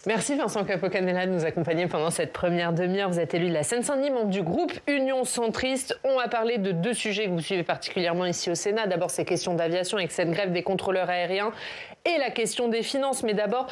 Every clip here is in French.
Merci Vincent Capo-Canella de nous accompagner pendant cette première demi-heure. Vous êtes élu de la Seine-Saint-Denis, membre du groupe Union Centriste. On va parler de deux sujets que vous suivez particulièrement ici au Sénat. D'abord, ces questions d'aviation avec cette grève des contrôleurs aériens et la question des finances. Mais d'abord,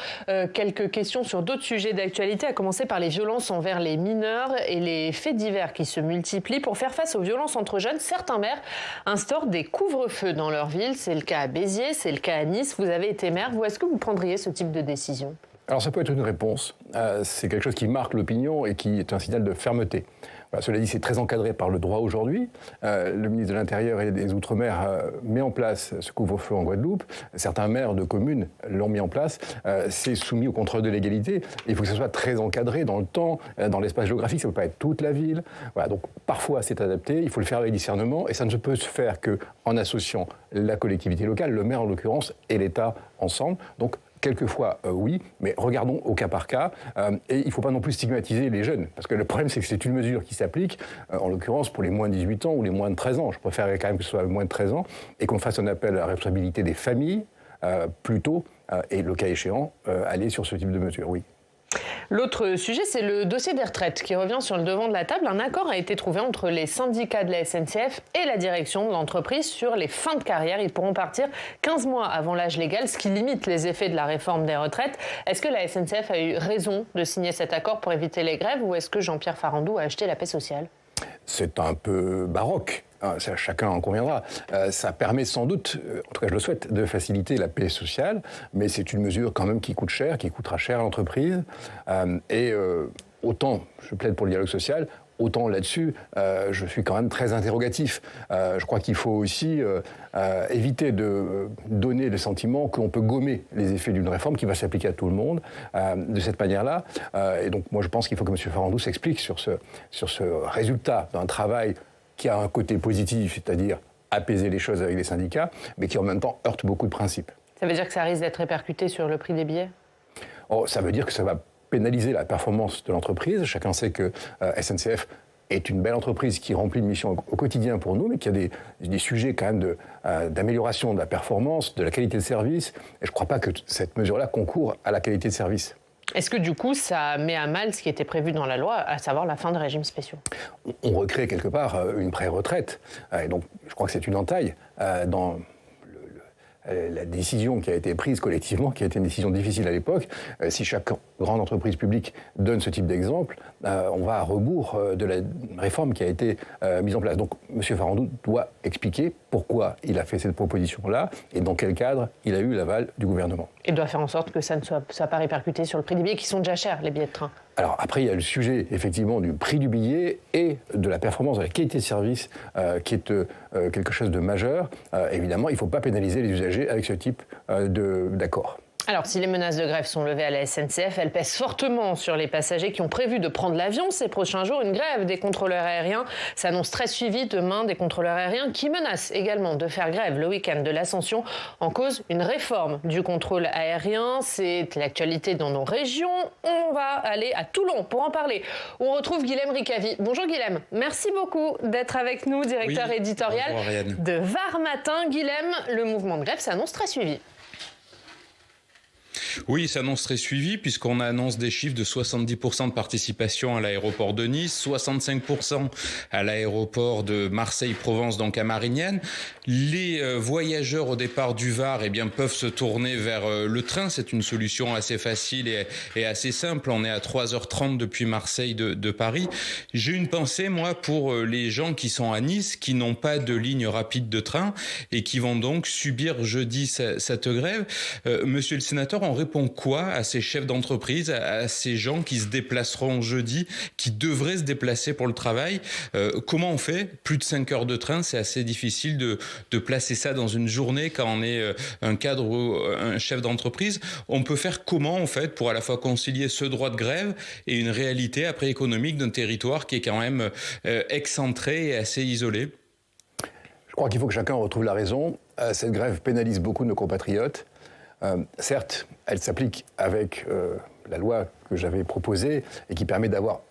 quelques questions sur d'autres sujets d'actualité, à commencer par les violences envers les mineurs et les faits divers qui se multiplient. Pour faire face aux violences entre jeunes, certains maires instaurent des couvre-feux dans leur ville. C'est le cas à Béziers, c'est le cas à Nice. Vous avez été maire. Est-ce que vous prendriez ce type de décision ? Alors ça peut être une réponse, c'est quelque chose qui marque l'opinion et qui est un signal de fermeté. Voilà, cela dit, c'est très encadré par le droit aujourd'hui. Le ministre de l'Intérieur et des Outre-mer met en place ce couvre-feu en Guadeloupe. Certains maires de communes l'ont mis en place. C'est soumis au contrôle de légalité. Il faut que ce soit très encadré dans le temps, dans l'espace géographique. Ça ne peut pas être toute la ville. Voilà, donc parfois c'est adapté. Il faut le faire avec discernement et ça ne peut se faire qu'en associant la collectivité locale, le maire en l'occurrence, et l'État ensemble. Donc quelquefois, oui, mais regardons au cas par cas. Et il ne faut pas non plus stigmatiser les jeunes, parce que le problème, c'est que c'est une mesure qui s'applique, en l'occurrence, pour les moins de 18 ans ou les moins de 13 ans. Je préférerais quand même que ce soit moins de 13 ans, et qu'on fasse un appel à la responsabilité des familles, plutôt, et le cas échéant, aller sur ce type de mesure, oui. L'autre sujet, c'est le dossier des retraites qui revient sur le devant de la table. Un accord a été trouvé entre les syndicats de la SNCF et la direction de l'entreprise sur les fins de carrière. Ils pourront partir 15 mois avant l'âge légal, ce qui limite les effets de la réforme des retraites. Est-ce que la SNCF a eu raison de signer cet accord pour éviter les grèves ou est-ce que Jean-Pierre Farandou a acheté la paix sociale ? C'est un peu baroque. Ça, chacun en conviendra. Ça permet sans doute, en tout cas je le souhaite, de faciliter la paix sociale, mais c'est une mesure quand même qui coûte cher, qui coûtera cher à l'entreprise. Autant je plaide pour le dialogue social, autant là-dessus, je suis quand même très interrogatif. Je crois qu'il faut aussi éviter de donner le sentiment qu'on peut gommer les effets d'une réforme qui va s'appliquer à tout le monde de cette manière-là. Et donc moi je pense qu'il faut que M. Farandou s'explique sur ce résultat d'un travail qui a un côté positif, c'est-à-dire apaiser les choses avec les syndicats, mais qui en même temps heurte beaucoup de principes. Ça veut dire que ça risque d'être répercuté sur le prix des billets ? Ça veut dire que ça va pénaliser la performance de l'entreprise. Chacun sait que SNCF est une belle entreprise qui remplit une mission au quotidien pour nous, mais qui a des sujets quand même d'amélioration de la performance, de la qualité de service. Et je ne crois pas que cette mesure-là concourt à la qualité de service. Est-ce que du coup, ça met à mal ce qui était prévu dans la loi, à savoir la fin des régimes spéciaux ? On recrée quelque part une pré-retraite. Et donc, je crois que c'est une entaille dans la décision qui a été prise collectivement, qui a été une décision difficile à l'époque. Si chaque grande entreprise publique donne ce type d'exemple, on va à rebours de la réforme qui a été mise en place. Donc, M. Farandou doit expliquer pourquoi il a fait cette proposition-là et dans quel cadre il a eu l'aval du gouvernement. Et doit faire en sorte que ça ne soit pas répercuté sur le prix des billets qui sont déjà chers, les billets de train. Alors après, il y a le sujet effectivement du prix du billet et de la performance, de la qualité de service qui est quelque chose de majeur. Évidemment, il ne faut pas pénaliser les usagers avec ce type d'accord. Alors, si les menaces de grève sont levées à la SNCF, elles pèsent fortement sur les passagers qui ont prévu de prendre l'avion ces prochains jours. Une grève des contrôleurs aériens s'annonce très suivie demain, des contrôleurs aériens qui menacent également de faire grève le week-end de l'Ascension. En cause, une réforme du contrôle aérien. C'est l'actualité dans nos régions. On va aller à Toulon pour en parler. On retrouve Guilhem Ricavi. Bonjour Guilhem, merci beaucoup d'être avec nous, directeur éditorial de Var Matin. Guilhem, le mouvement de grève s'annonce très suivi. Oui, il s'annonce très suivi puisqu'on annonce des chiffres de 70% de participation à l'aéroport de Nice, 65% à l'aéroport de Marseille-Provence, donc à Marignane. Les voyageurs au départ du Var peuvent se tourner vers le train. C'est une solution assez facile et assez simple. On est à 3h30 depuis Marseille de Paris. J'ai une pensée, moi, pour les gens qui sont à Nice, qui n'ont pas de ligne rapide de train et qui vont donc subir jeudi cette grève. Monsieur le sénateur, on répond quoi à ces chefs d'entreprise, à ces gens qui se déplaceront jeudi, qui devraient se déplacer pour le travail ? Comment on fait ? Plus de 5 heures de train, c'est assez difficile de placer ça dans une journée quand on est un cadre ou un chef d'entreprise. On peut faire comment, en fait, pour à la fois concilier ce droit de grève et une réalité après économique d'un territoire qui est quand même excentré et assez isolé ? Je crois qu'il faut que chacun retrouve la raison. Cette grève pénalise beaucoup de nos compatriotes. Certes, elle s'applique avec la loi que j'avais proposée et qui permet d'avoir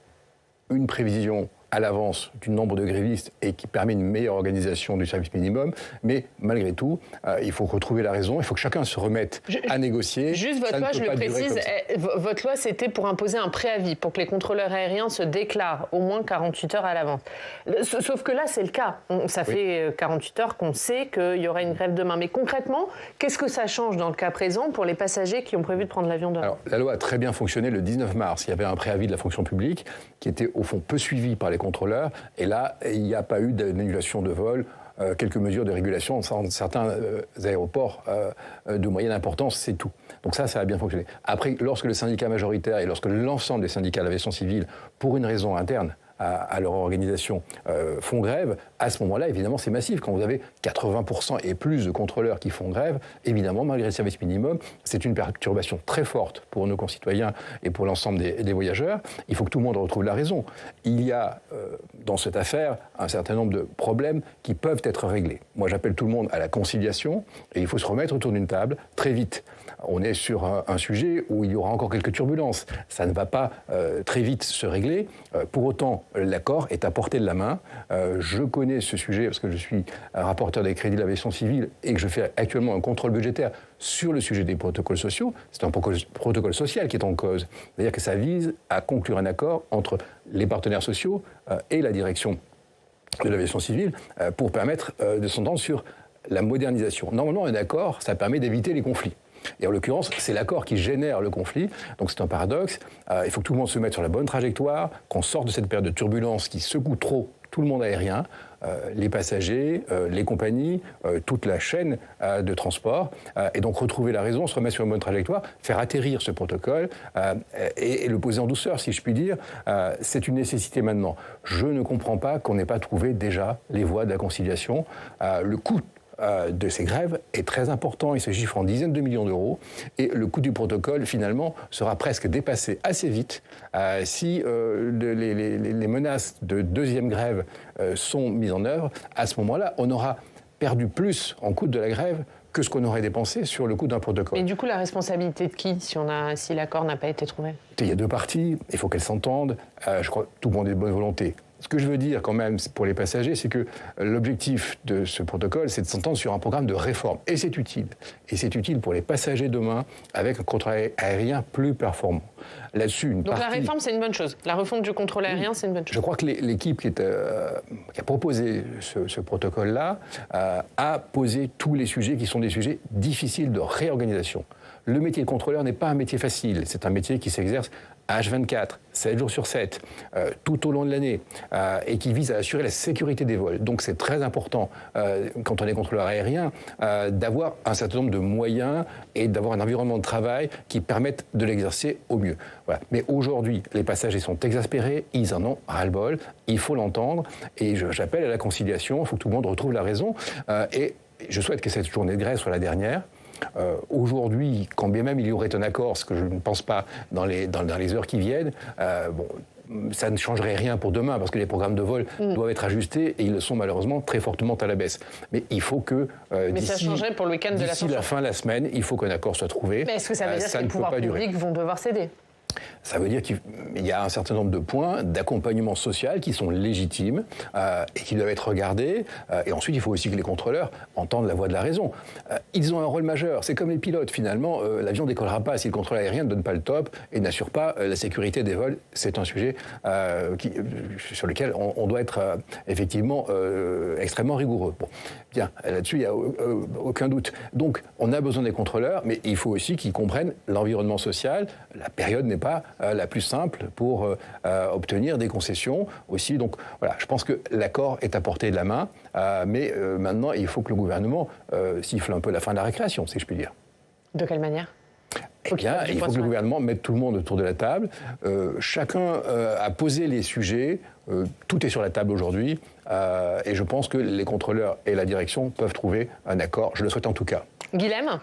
une prévision à l'avance du nombre de grévistes et qui permet une meilleure organisation du service minimum. Mais malgré tout, il faut retrouver la raison. Il faut que chacun se remette à négocier. Juste votre loi, je le précise, votre loi, c'était pour imposer un préavis, pour que les contrôleurs aériens se déclarent au moins 48 heures à l'avance. Sauf que là, c'est le cas. Ça fait 48 heures qu'on sait qu'il y aura une grève demain. Mais concrètement, qu'est-ce que ça change dans le cas présent pour les passagers qui ont prévu de prendre l'avion demain? Alors, la loi a très bien fonctionné le 19 mars. Il y avait un préavis de la fonction publique qui était au fond peu suivi par les contrôleurs. Et là, il n'y a pas eu d'annulation de vol. Quelques mesures de régulation dans certains aéroports de moyenne importance, c'est tout. Donc ça a bien fonctionné. Après, lorsque le syndicat majoritaire et lorsque l'ensemble des syndicats de l'aviation civile, pour une raison interne à leur organisation, font grève, à ce moment-là, évidemment, c'est massif. Quand vous avez 80% et plus de contrôleurs qui font grève, évidemment, malgré le service minimum, c'est une perturbation très forte pour nos concitoyens et pour l'ensemble des voyageurs. Il faut que tout le monde retrouve la raison. Il y a, dans cette affaire, un certain nombre de problèmes qui peuvent être réglés. Moi, j'appelle tout le monde à la conciliation et il faut se remettre autour d'une table très vite. On est sur un sujet où il y aura encore quelques turbulences. Ça ne va pas très vite se régler. Pour autant, l'accord est à portée de la main. Je connais ce sujet parce que je suis rapporteur des crédits de l'aviation civile et que je fais actuellement un contrôle budgétaire sur le sujet des protocoles sociaux. C'est un protocole social qui est en cause. C'est-à-dire que ça vise à conclure un accord entre les partenaires sociaux et la direction de l'aviation civile pour permettre de s'entendre sur la modernisation. Normalement, un accord, ça permet d'éviter les conflits. Et en l'occurrence, c'est l'accord qui génère le conflit. Donc c'est un paradoxe. Il faut que tout le monde se mette sur la bonne trajectoire, qu'on sorte de cette période de turbulence qui secoue trop tout le monde aérien, les passagers, les compagnies, toute la chaîne de transport. Et donc retrouver la raison, se remettre sur une bonne trajectoire, faire atterrir ce protocole et le poser en douceur, si je puis dire. C'est une nécessité maintenant. Je ne comprends pas qu'on n'ait pas trouvé déjà les voies de la conciliation. Le coût de ces grèves est très important. Il se chiffre en dizaines de millions d'euros. Et le coût du protocole, finalement, sera presque dépassé assez vite si les menaces de deuxième grève sont mises en œuvre. À ce moment-là, on aura perdu plus en coût de la grève que ce qu'on aurait dépensé sur le coût d'un protocole. Et du coup, la responsabilité de qui si l'accord n'a pas été trouvé? Il y a deux parties, il faut qu'elles s'entendent. Je crois que tout le monde est de bonne volonté. Ce que je veux dire quand même pour les passagers, c'est que l'objectif de ce protocole, c'est de s'entendre sur un programme de réforme. Et c'est utile. Et c'est utile pour les passagers demain avec un contrôle aérien plus performant. Là-dessus, Donc la réforme, c'est une bonne chose. La refonte du contrôle aérien, c'est une bonne chose. Je crois que l'équipe qui a proposé ce protocole-là a posé tous les sujets qui sont des sujets difficiles de réorganisation. Le métier de contrôleur n'est pas un métier facile. C'est un métier qui s'exerce H24, 7 jours sur 7, tout au long de l'année, et qui vise à assurer la sécurité des vols. Donc c'est très important, quand on est contrôleur aérien, d'avoir un certain nombre de moyens et d'avoir un environnement de travail qui permette de l'exercer au mieux. Voilà. Mais aujourd'hui, les passagers sont exaspérés, ils en ont ras-le-bol, il faut l'entendre, et j'appelle à la conciliation, il faut que tout le monde retrouve la raison, et je souhaite que cette journée de grève soit la dernière. Aujourd'hui, quand bien même il y aurait un accord, ce que je ne pense pas dans les heures qui viennent, ça ne changerait rien pour demain, parce que les programmes de vol doivent être ajustés, et ils le sont malheureusement très fortement à la baisse. Mais il faut que mais ça changerait pour le week-end de d'ici la fin de la semaine, il faut qu'un accord soit trouvé. Mais est-ce que ça veut dire que les pouvoirs publics vont devoir céder ? Ça veut dire qu'il y a un certain nombre de points d'accompagnement social qui sont légitimes et qui doivent être regardés. Et ensuite, il faut aussi que les contrôleurs entendent la voix de la raison. Ils ont un rôle majeur. C'est comme les pilotes, finalement. L'avion ne décollera pas si le contrôle aérien ne donne pas le top et n'assure pas la sécurité des vols. C'est un sujet sur lequel on doit être effectivement extrêmement rigoureux. Bon, bien, là-dessus, il n'y a aucun doute. Donc, on a besoin des contrôleurs, mais il faut aussi qu'ils comprennent l'environnement social. La période n'est pas la plus simple pour obtenir des concessions aussi. Donc voilà, je pense que l'accord est à portée de la main, mais maintenant il faut que le gouvernement siffle un peu la fin de la récréation, si je puis dire. De quelle manière ? Eh bien, il faut que le gouvernement mette tout le monde autour de la table. Chacun a posé les sujets. Tout est sur la table aujourd'hui. Et je pense que les contrôleurs et la direction peuvent trouver un accord. Je le souhaite en tout cas. Guilhem ?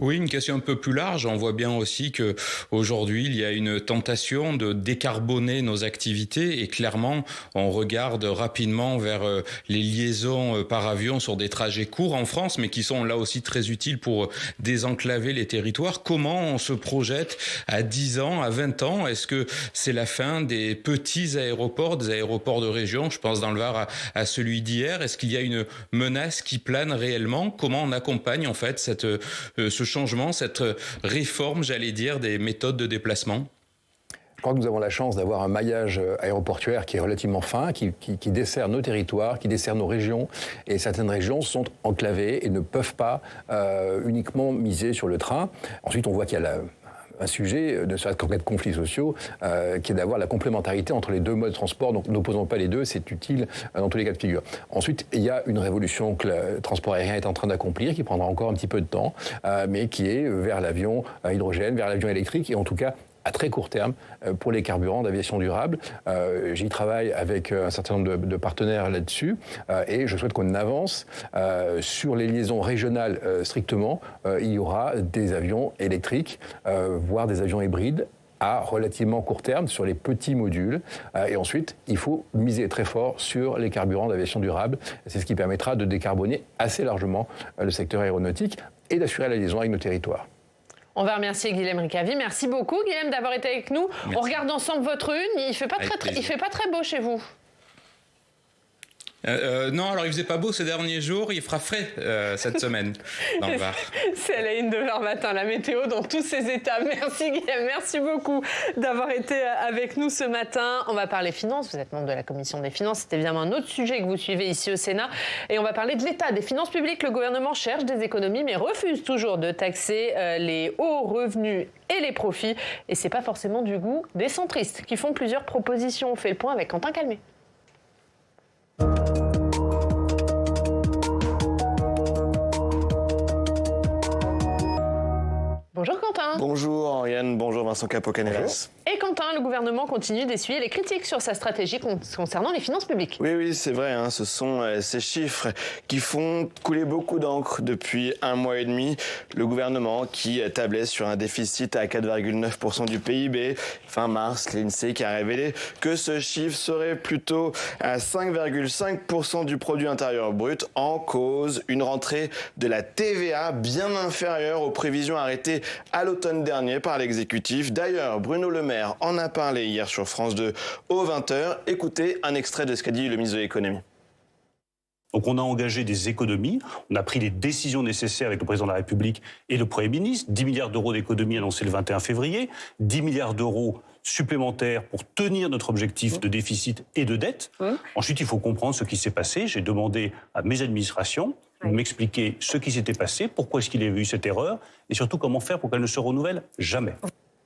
Oui, une question un peu plus large. On voit bien aussi que aujourd'hui il y a une tentation de décarboner nos activités et clairement, on regarde rapidement vers les liaisons par avion sur des trajets courts en France, mais qui sont là aussi très utiles pour désenclaver les territoires. Comment on se projette à 10 ans, à 20 ans? Est-ce que c'est la fin des petits aéroports, des aéroports de région? Je pense dans le Var à celui d'hier. Est-ce qu'il y a une menace qui plane réellement? Comment on accompagne en fait ce changement, cette réforme, j'allais dire, des méthodes de déplacement? Je crois que nous avons la chance d'avoir un maillage aéroportuaire qui est relativement fin, qui dessert nos territoires, qui dessert nos régions. Et certaines régions sont enclavées et ne peuvent pas uniquement miser sur le train. Ensuite, on voit qu'il y a un sujet, ne serait-ce qu'en cas de conflits sociaux, qui est d'avoir la complémentarité entre les deux modes de transport. Donc n'opposons pas les deux, c'est utile dans tous les cas de figure. Ensuite, il y a une révolution que le transport aérien est en train d'accomplir, qui prendra encore un petit peu de temps, mais qui est vers l'avion à hydrogène, vers l'avion électrique, et en tout cas à très court terme pour les carburants d'aviation durable. J'y travaille avec un certain nombre de partenaires là-dessus et je souhaite qu'on avance sur les liaisons régionales strictement. Il y aura des avions électriques, voire des avions hybrides à relativement court terme sur les petits modules. Et ensuite, il faut miser très fort sur les carburants d'aviation durable. C'est ce qui permettra de décarboner assez largement le secteur aéronautique et d'assurer la liaison avec nos territoires. On va remercier Guilhem Ricavi. Merci beaucoup, Guilhem, d'avoir été avec nous. Merci. On regarde ensemble votre une. Il ne fait pas très beau chez vous. Non, alors il faisait pas beau ces derniers jours, il fera frais cette semaine dans le Var. C'est à la une de Var Matin, la météo dans tous ses états. Merci Guillaume, merci beaucoup d'avoir été avec nous ce matin. On va parler finances, vous êtes membre de la commission des finances, c'est évidemment un autre sujet que vous suivez ici au Sénat. Et on va parler de l'état des finances publiques. Le gouvernement cherche des économies mais refuse toujours de taxer les hauts revenus et les profits. Et c'est pas forcément du goût des centristes qui font plusieurs propositions. On fait le point avec Quentin Calmet. Bonjour Quentin. Bonjour Ariane, bonjour Vincent Capo-Canellas. Et Quentin, le gouvernement continue d'essuyer les critiques sur sa stratégie concernant les finances publiques. Oui, c'est vrai, ce sont ces chiffres qui font couler beaucoup d'encre depuis un mois et demi. Le gouvernement qui tablait sur un déficit à 4,9% du PIB. Fin mars, l'INSEE qui a révélé que ce chiffre serait plutôt à 5,5% du produit intérieur brut. En cause, une rentrée de la TVA bien inférieure aux prévisions arrêtées à l'automne dernier par l'exécutif. D'ailleurs, Bruno Le Maire en a parlé hier sur France 2 aux 20h. Écoutez un extrait de ce qu'a dit le ministre de l'économie. Donc on a engagé des économies, on a pris les décisions nécessaires avec le président de la République et le Premier ministre, 10 milliards d'euros d'économies annoncés le 21 février, 10 milliards d'euros supplémentaires pour tenir notre objectif de déficit et de dette. Ensuite, il faut comprendre ce qui s'est passé. J'ai demandé à mes administrations de m'expliquer ce qui s'était passé, pourquoi est-ce qu'il y avait eu cette erreur, et surtout comment faire pour qu'elle ne se renouvelle jamais.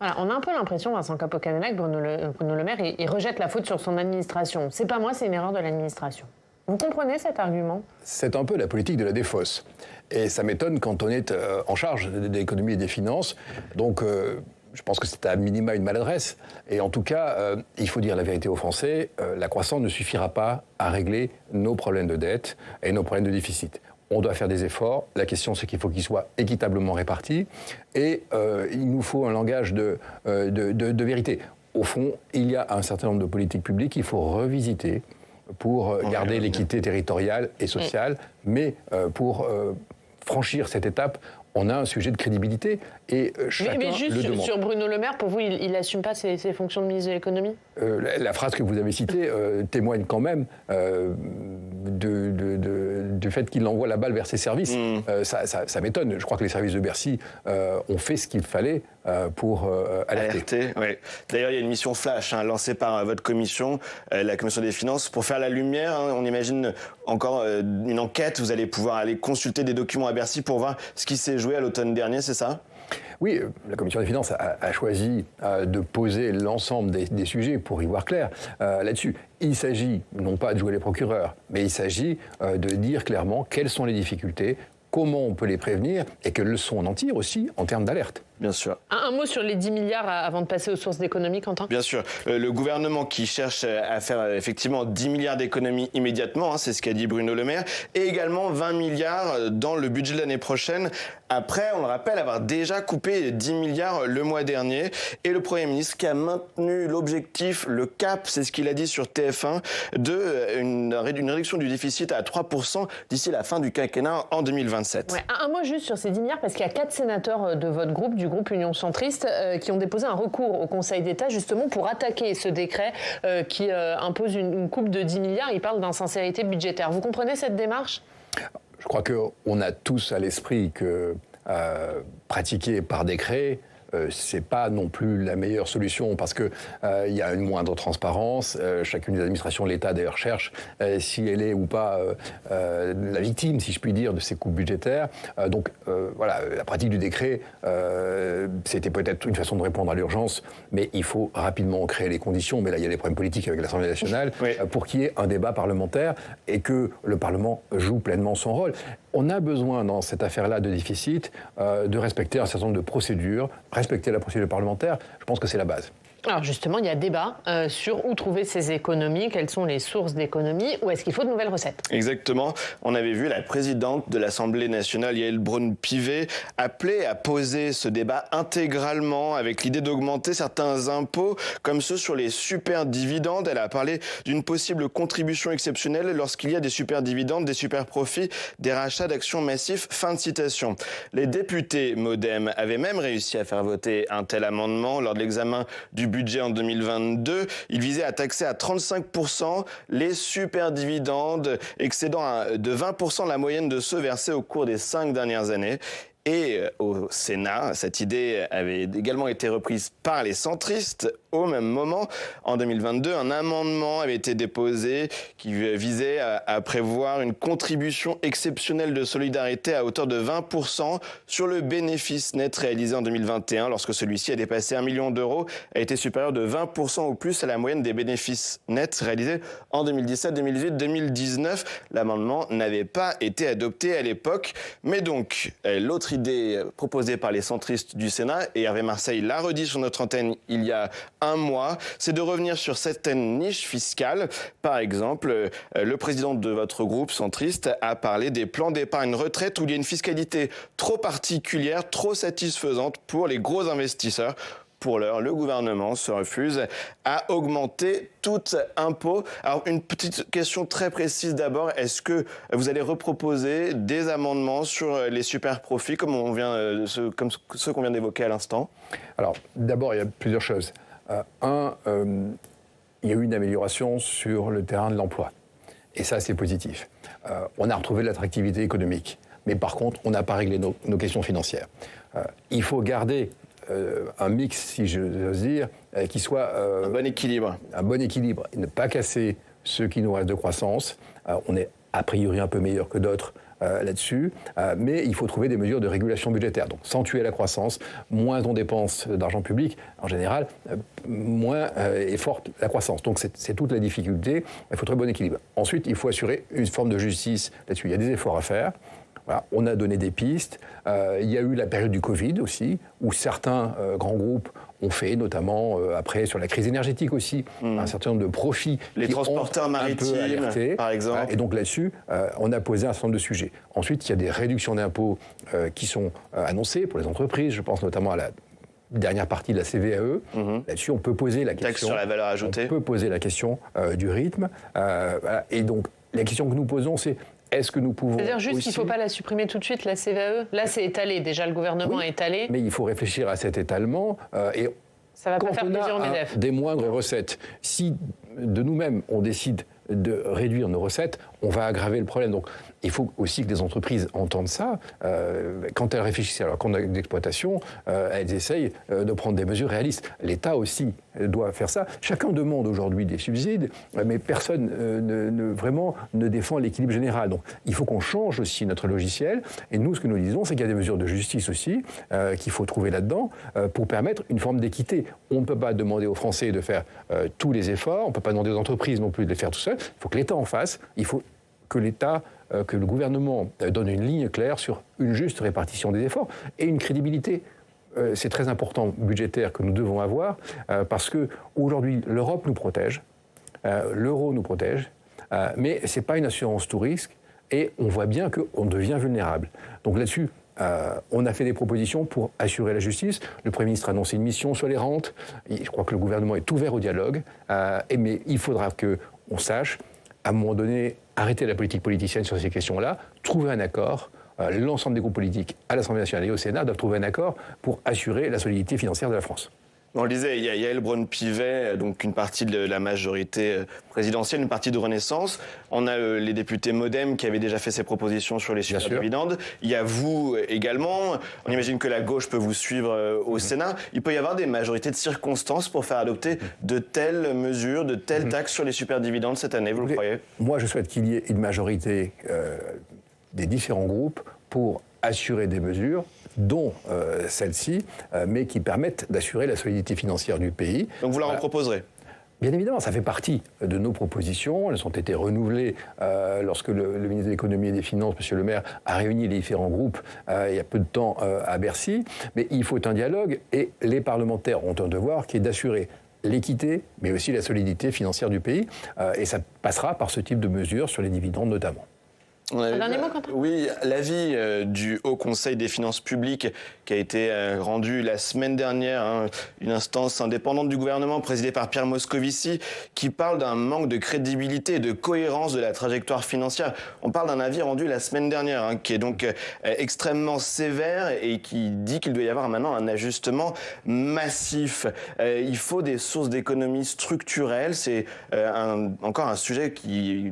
Voilà, on a un peu l'impression, Vincent Capo-Canellas, que Bruno Le Maire, il rejette la faute sur son administration. C'est pas moi, c'est une erreur de l'administration. Vous comprenez cet argument? C'est un peu la politique de la défausse. Et ça m'étonne quand on est en charge de l'économie et des finances. Donc, je pense que c'est à minima une maladresse. Et en tout cas, il faut dire la vérité aux Français, la croissance ne suffira pas à régler nos problèmes de dette et nos problèmes de déficit. On doit faire des efforts. La question, c'est qu'il faut qu'ils soient équitablement répartis. Et il nous faut un langage de vérité. Au fond, il y a un certain nombre de politiques publiques qu'il faut revisiter pour garder l'équité territoriale et sociale. Mais pour franchir cette étape, on a un sujet de crédibilité et chacun mais juste le demande. Sur Bruno Le Maire, pour vous, il n'assume pas ses fonctions de ministre de l'économie? La phrase que vous avez citée témoigne quand même du fait qu'il envoie la balle vers ses services. Ça m'étonne. Je crois que les services de Bercy ont fait ce qu'il fallait pour alerter. Oui. D'ailleurs, il y a une mission flash lancée par votre commission, la commission des finances, pour faire la lumière. On imagine encore une enquête. Vous allez pouvoir aller consulter des documents à Bercy pour voir ce qui s'est joué à l'automne dernier, c'est ça ? Oui, la Commission des finances a choisi de poser l'ensemble des sujets pour y voir clair là-dessus. Il s'agit non pas de jouer les procureurs, mais il s'agit de dire clairement quelles sont les difficultés, comment on peut les prévenir et quelles leçons on en tire aussi en termes d'alerte. Bien sûr. Un mot sur les 10 milliards avant de passer aux sources d'économie, Quentin. Bien sûr. Le gouvernement qui cherche à faire effectivement 10 milliards d'économies immédiatement, c'est ce qu'a dit Bruno Le Maire, et également 20 milliards dans le budget de l'année prochaine. Après, on le rappelle, avoir déjà coupé 10 milliards le mois dernier. Et le Premier ministre qui a maintenu l'objectif, le cap, c'est ce qu'il a dit sur TF1, une réduction du déficit à 3% d'ici la fin du quinquennat en 2027. Ouais, un mot juste sur ces 10 milliards, parce qu'il y a 4 sénateurs de votre groupe, du groupe Union Centriste, qui ont déposé un recours au Conseil d'État justement pour attaquer ce décret qui impose une coupe de 10 milliards. Il parle d'insincérité budgétaire. Vous comprenez cette démarche ? Je crois qu'on a tous à l'esprit que pratiquer par décret, c'est pas non plus la meilleure solution parce que il y a une moindre transparence. Chacune des administrations de l'État d'ailleurs cherche si elle est ou pas la victime, si je puis dire, de ces coupes budgétaires. Donc voilà, la pratique du décret, c'était peut-être une façon de répondre à l'urgence, mais il faut rapidement créer les conditions. Mais là, il y a des problèmes politiques avec l'Assemblée nationale pour qu'il y ait un débat parlementaire et que le Parlement joue pleinement son rôle. On a besoin, dans cette affaire-là de déficit, de respecter un certain nombre de procédures, respecter la procédure parlementaire. Je pense que c'est la base. Alors justement, il y a débat sur où trouver ces économies, quelles sont les sources d'économies, ou est-ce qu'il faut de nouvelles recettes ? Exactement. On avait vu la présidente de l'Assemblée nationale, Yaël Braun-Pivet, appeler à poser ce débat intégralement avec l'idée d'augmenter certains impôts, comme ceux sur les superdividendes. Elle a parlé d'une possible contribution exceptionnelle lorsqu'il y a des superdividendes, des superprofits, des rachats d'actions massifs. Fin de citation. Les députés MoDem avaient même réussi à faire voter un tel amendement lors de l'examen du budget en 2022. Il visait à taxer à 35% les superdividendes, excédant de 20% la moyenne de ceux versés au cours des 5 dernières années. Et au Sénat, cette idée avait également été reprise par les centristes. Au même moment, en 2022, un amendement avait été déposé qui visait à prévoir une contribution exceptionnelle de solidarité à hauteur de 20% sur le bénéfice net réalisé en 2021 lorsque celui-ci a dépassé 1 million d'euros, a été supérieur de 20% ou plus à la moyenne des bénéfices nets réalisés en 2017, 2018, 2019. L'amendement n'avait pas été adopté à l'époque, mais donc l'autre idée proposée par les centristes du Sénat, et Hervé Marseille l'a redit sur notre antenne il y a un mois, c'est de revenir sur certaines niches fiscales. Par exemple, le président de votre groupe centriste a parlé des plans d'épargne retraite où il y a une fiscalité trop particulière, trop satisfaisante pour les gros investisseurs. Pour l'heure, le gouvernement se refuse à augmenter tout impôt. Alors, une petite question très précise d'abord. Est-ce que vous allez reproposer des amendements sur les super profits comme ceux qu'on vient d'évoquer à l'instant ? Alors, d'abord, il y a plusieurs choses. Il y a eu une amélioration sur le terrain de l'emploi. Et ça, c'est positif. On a retrouvé l'attractivité économique. Mais par contre, on n'a pas réglé nos questions financières. Il faut garder un mix, si j'ose dire, qui soit... un bon équilibre. Un bon équilibre. Et ne pas casser ce qui nous reste de croissance. On est a priori un peu meilleur que d'autres là-dessus, mais il faut trouver des mesures de régulation budgétaire. Donc, sans tuer la croissance, moins on dépense d'argent public, en général, moins est forte la croissance. Donc, c'est toute la difficulté. Il faut trouver un bon équilibre. Ensuite, il faut assurer une forme de justice là-dessus. Il y a des efforts à faire. Voilà, on a donné des pistes. Il y a eu la période du Covid aussi, où certains grands groupes ont fait, notamment après sur la crise énergétique aussi, un certain nombre de profits. Les transporteurs maritimes, par exemple. Et donc là-dessus, on a posé un certain nombre de sujets. Ensuite, il y a des réductions d'impôts qui sont annoncées pour les entreprises. Je pense notamment à la dernière partie de la CVAE. Là-dessus, on peut poser la question. Taxe sur la valeur ajoutée. On peut poser la question du rythme. Voilà. Et donc, la question que nous posons, c'est est-ce que nous pouvons... C'est-à-dire juste aussi... qu'il ne faut pas la supprimer tout de suite, la CVAE ? Là, c'est étalé. Déjà, le gouvernement a étalé. Mais il faut réfléchir à cet étalement. Et ça ne va pas faire plaisir au MEDEF. Des moindres recettes. Si de nous-mêmes, on décide de réduire nos recettes, on va aggraver le problème. Donc, il faut aussi que les entreprises entendent ça. Quand elles réfléchissent à leur compte d'exploitation, elles essayent de prendre des mesures réalistes. L'État aussi doit faire ça. Chacun demande aujourd'hui des subsides, mais personne vraiment ne défend l'équilibre général. Donc, il faut qu'on change aussi notre logiciel. Et nous, ce que nous disons, c'est qu'il y a des mesures de justice aussi qu'il faut trouver là-dedans pour permettre une forme d'équité. On ne peut pas demander aux Français de faire tous les efforts. On ne peut pas demander aux entreprises non plus de les faire tout seul. Il faut que l'État en fasse. Il faut que l'État, que le gouvernement donne une ligne claire sur une juste répartition des efforts et une crédibilité. c'est très important budgétaire que nous devons avoir parce que aujourd'hui l'Europe nous protège, l'euro nous protège, mais ce n'est pas une assurance tout risque et on voit bien qu'on devient vulnérable. Donc là-dessus, on a fait des propositions pour assurer la justice. Le Premier ministre a annoncé une mission sur les rentes. Je crois que le gouvernement est ouvert au dialogue, mais il faudra qu'on sache, à un moment donné, arrêter la politique politicienne sur ces questions-là, trouver un accord. L'ensemble des groupes politiques à l'Assemblée nationale et au Sénat doivent trouver un accord pour assurer la solidité financière de la France. On le disait, il y a Yaël Braun-Pivet, donc une partie de la majorité présidentielle, une partie de Renaissance. On a les députés MoDem qui avaient déjà fait ces propositions sur les superdividendes. Il y a vous également. On imagine que la gauche peut vous suivre au Sénat. Il peut y avoir des majorités de circonstances pour faire adopter de telles mesures, de telles taxes sur les superdividendes cette année, vous le croyez ? Moi, je souhaite qu'il y ait une majorité des différents groupes pour assurer des mesures dont celle-ci, mais qui permettent d'assurer la solidité financière du pays. Donc vous leur en proposerez ? Bien évidemment, ça fait partie de nos propositions. Elles ont été renouvelées lorsque le ministre de l'Économie et des Finances, M. Le Maire, a réuni les différents groupes il y a peu de temps à Bercy. Mais il faut un dialogue et les parlementaires ont un devoir qui est d'assurer l'équité, mais aussi la solidité financière du pays. Et ça passera par ce type de mesures sur les dividendes notamment. Un dernier mot, Quentin ? Oui, l'avis du Haut Conseil des finances publiques qui a été rendu la semaine dernière, une instance indépendante du gouvernement présidée par Pierre Moscovici, qui parle d'un manque de crédibilité et de cohérence de la trajectoire financière. On parle d'un avis rendu la semaine dernière, qui est donc extrêmement sévère et qui dit qu'il doit y avoir maintenant un ajustement massif. Il faut des sources d'économie structurelles. C'est encore un sujet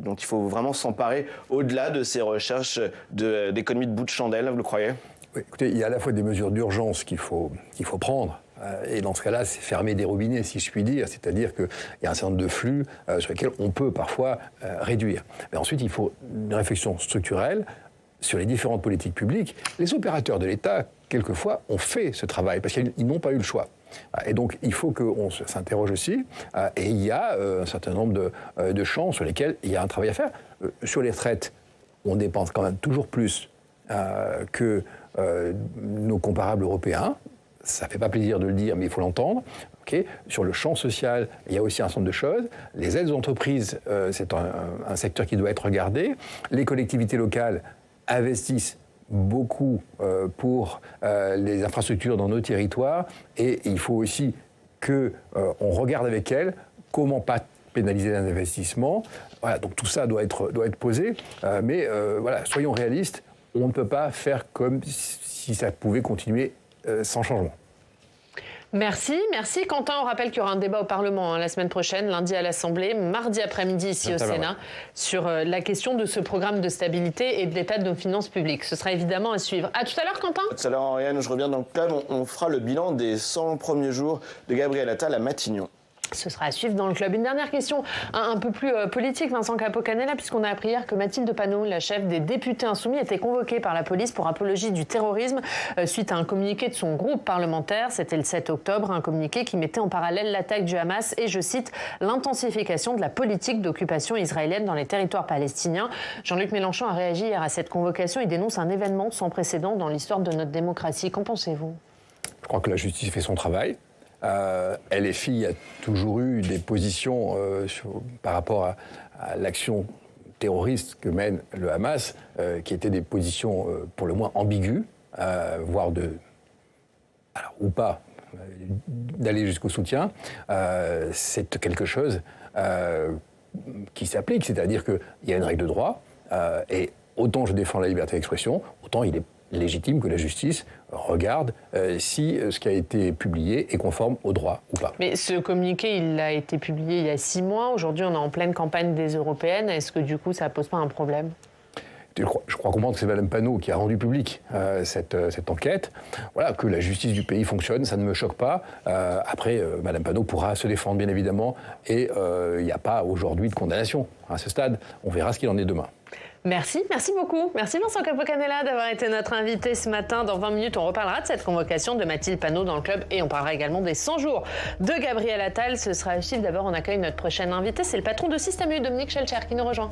dont il faut vraiment s'emparer au-delà de ces recherches d'économie de bout de chandelle, vous le croyez ? Oui, écoutez, il y a à la fois des mesures d'urgence qu'il faut prendre, et dans ce cas-là, c'est fermer des robinets, si je puis dire, c'est-à-dire qu'il y a un certain nombre de flux sur lesquels on peut parfois réduire. Mais ensuite, il faut une réflexion structurelle sur les différentes politiques publiques. Les opérateurs de l'État, quelquefois, ont fait ce travail, parce qu'ils n'ont pas eu le choix. Et donc, il faut qu'on s'interroge aussi, et il y a un certain nombre de champs sur lesquels il y a un travail à faire. Sur les retraites, on dépense quand même toujours plus que nos comparables européens. Ça ne fait pas plaisir de le dire, mais il faut l'entendre. Okay. Sur le champ social, il y a aussi un certain nombre de choses. Les aides aux entreprises, c'est un secteur qui doit être regardé. Les collectivités locales investissent beaucoup pour les infrastructures dans nos territoires. Et il faut aussi qu'on regarde avec elles comment pas pénaliser les investissements. Voilà, donc tout ça doit être posé. Mais voilà, soyons réalistes, on ne peut pas faire comme si ça pouvait continuer sans changement. Merci Quentin. On rappelle qu'il y aura un débat au Parlement la semaine prochaine, lundi à l'Assemblée, mardi après-midi ici au Sénat, sur la question de ce programme de stabilité et de l'état de nos finances publiques. Ce sera évidemment à suivre. À tout à l'heure, Quentin. À tout à l'heure, Ariane. Je reviens dans le club. On fera le bilan des 100 premiers jours de Gabriel Attal à Matignon. Ce sera à suivre dans le club. Une dernière question un peu plus politique, Vincent Capo-Canella, puisqu'on a appris hier que Mathilde Panot, la chef des députés insoumis, était convoquée par la police pour apologie du terrorisme suite à un communiqué de son groupe parlementaire. C'était le 7 octobre, un communiqué qui mettait en parallèle l'attaque du Hamas et, je cite, l'intensification de la politique d'occupation israélienne dans les territoires palestiniens. Jean-Luc Mélenchon a réagi hier à cette convocation. Il dénonce un événement sans précédent dans l'histoire de notre démocratie. Qu'en pensez-vous ? Je crois que la justice fait son travail. LFI a toujours eu des positions par rapport à l'action terroriste que mène le Hamas, qui étaient des positions pour le moins ambiguës, voire ou pas, d'aller jusqu'au soutien. C'est quelque chose qui s'applique, c'est-à-dire qu'il y a une règle de droit, et autant je défends la liberté d'expression, autant il est légitime que la justice regarde si ce qui a été publié est conforme au droit ou pas. Mais ce communiqué, il a été publié il y a 6 mois. Aujourd'hui, on est en pleine campagne des européennes. Est-ce que du coup, ça ne pose pas un problème ? Je crois comprendre que c'est Mme Panot qui a rendu public cette enquête. Voilà, que la justice du pays fonctionne, ça ne me choque pas. Après, Mme Panot pourra se défendre, bien évidemment, et il n'y a pas aujourd'hui de condamnation à ce stade. On verra ce qu'il en est demain. Merci beaucoup. Merci Vincent Capo-Canella d'avoir été notre invité ce matin. Dans 20 minutes, on reparlera de cette convocation de Mathilde Panot dans le club et on parlera également des 100 jours de Gabriel Attal. Ce sera à suivre. D'abord, on accueille notre prochain invité. C'est le patron de Système U, Dominique Schelcher, qui nous rejoint.